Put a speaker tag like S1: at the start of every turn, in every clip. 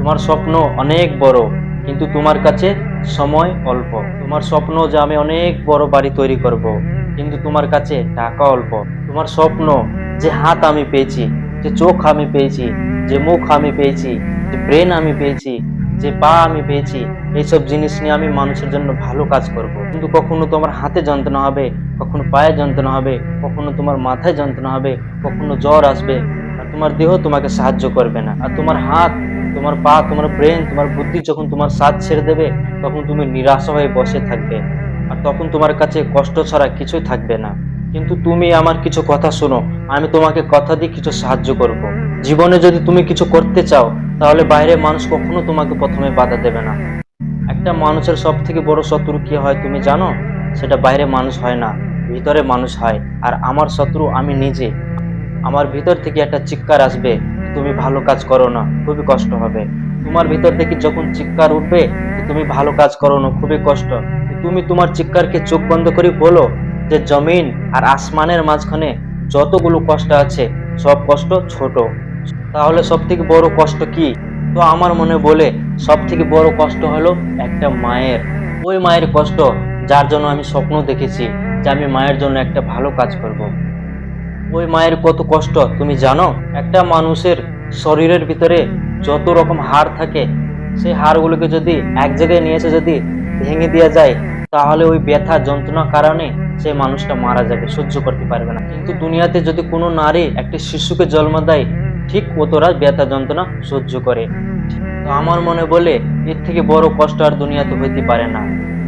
S1: তোমার স্বপ্ন অনেক বড়, কিন্তু তোমার কাছে সময় অল্প। তোমার স্বপ্ন যে আমি অনেক বড় বাড়ি তৈরি করব, কিন্তু তোমার কাছে টাকা অল্প। তোমার স্বপ্ন যে হাত আমি পেয়েছি, যে চোখ আমি পেয়েছি, যে মুখ আমি পেয়েছি, যে ব্রেন আমি পেয়েছি, যে পা আমি পেয়েছি, এইসব জিনিস নিয়ে আমি মানুষের জন্য ভালো কাজ করব। কিন্তু কখনো তোমার হাতে যন্ত্রণা হবে, কখনো পায়ে যন্ত্রণা হবে, কখনো তোমার মাথায় যন্ত্রণা হবে, কখনো জ্বর আসবে, আর তোমার দেহ তোমাকে সাহায্য করবে না। আর তোমার হাত, তোমার পা, তোমার ব্রেন, তোমার বুদ্ধি যখন তোমার সাথ ছেড়ে দেবে, তখন তুমি নিরাশা হয়ে বসে থাকবে, আর তখন তোমার কাছে কষ্ট ছাড়া কিছুই থাকবে না। কিন্তু তুমি আমার কিছু কথা শোনো, আমি তোমাকে কথা দিয়ে কিছু সাহায্য করব। জীবনে যদি তুমি কিছু করতে চাও, তাহলে বাইরের মানুষ কখনো তোমাকে প্রথমে বাধা দেবে না। একটা মানুষের সব থেকে বড় শত্রু কি হয় তুমি জানো? সেটা বাইরে মানুষ হয় না, ভিতরে মানুষ হয়। আর আমার শত্রু আমি নিজে। আমার ভিতর থেকে একটা চিৎকার আসবে, তুমি ভালো কাজ করো না, খুবই কষ্ট হবে। তোমার ভিতর থেকে যখন চিৎকার উঠবে যে তুমি ভালো কাজ করো না, খুবই কষ্ট, তুমি তোমার চিৎকারকে চোখ বন্ধ করে বলো যে জমিন আর আসমানের মাঝখানে যতগুলো কষ্ট আছে, সব কষ্ট ছোট। তাহলে সব থেকে বড় কষ্ট কি? তো আমার মনে বলে সব থেকে বড় কষ্ট হলো একটা মায়ের। ওই মায়ের কষ্ট, যার জন্য আমি স্বপ্ন দেখেছি যে আমি মায়ের জন্য একটা ভালো কাজ করব। ওই মায়ের কত কষ্ট তুমি জানো? একটা মানুষের শরীরের ভিতরে যত রকম হাড় থাকে, সেই হাড়গুলোকে যদি এক জায়গায় নিয়ে এসে যদি ভেঙে দেওয়া যায়, তাহলে ওই ব্যথা যন্ত্রণার কারণে সেই মানুষটা মারা যাবে, সহ্য করতে পারবে না। কিন্তু দুনিয়াতে যদি কোনো নারী একটা শিশুকে জন্ম দেয়, ঠিক অতটা ব্যথা যন্ত্রণা সহ্য করে। তো আমার মনে বলে এর থেকে বড় কষ্ট আর দুনিয়াতে হইতে পারে না,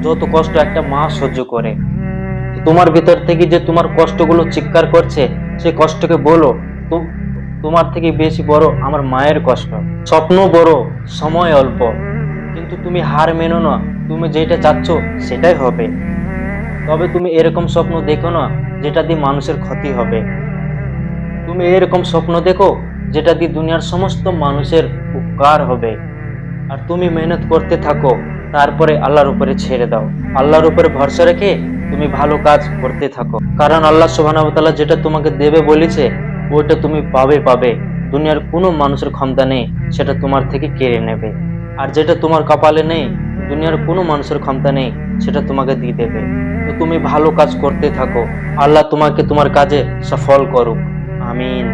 S1: যত কষ্ট একটা মা সহ্য করে। তোমার ভিতর থেকে যে তোমার কষ্টগুলো চিৎকার করছে, সেই কষ্টকে বলো তোমার থেকে বেশি বড় আমার মায়ের কষ্ট। স্বপ্ন বড়, সময় অল্প, কিন্তু তুমি হার মেনো না। তুমি যেটা চাচ্ছ সেটাই হবে। তবে তুমি এরকম স্বপ্ন দেখো না যেটা দিয়ে মানুষের ক্ষতি হবে। তুমি এরকম স্বপ্ন দেখো যেটা দিয়ে দুনিয়ার সমস্ত মানুষের উপকার হবে। আর তুমি মেহনত করতে থাকো, তারপরে আল্লাহর উপরে ছেড়ে দাও। আল্লাহর উপরে ভরসা রেখে তুমি ভালো কাজ করতে থাকো, কারণ আল্লাহ সুবহানাহু ওয়া তাআলা যেটা তোমাকে দেবে বলেছে, ওইটা তুমি পাবে পাবে। দুনিয়ার কোনো মানুষের ক্ষমতা নেই সেটা তোমার থেকে কেড়ে নেবে। আর যেটা তোমার কপালে নেই, দুনিয়ার কোনো মানুষের ক্ষমতা নেই সেটা তোমাকে দিয়ে দেবে। তো তুমি ভালো কাজ করতে থাকো, আল্লাহ তোমাকে তোমার কাজে সফল করুক। আমিন।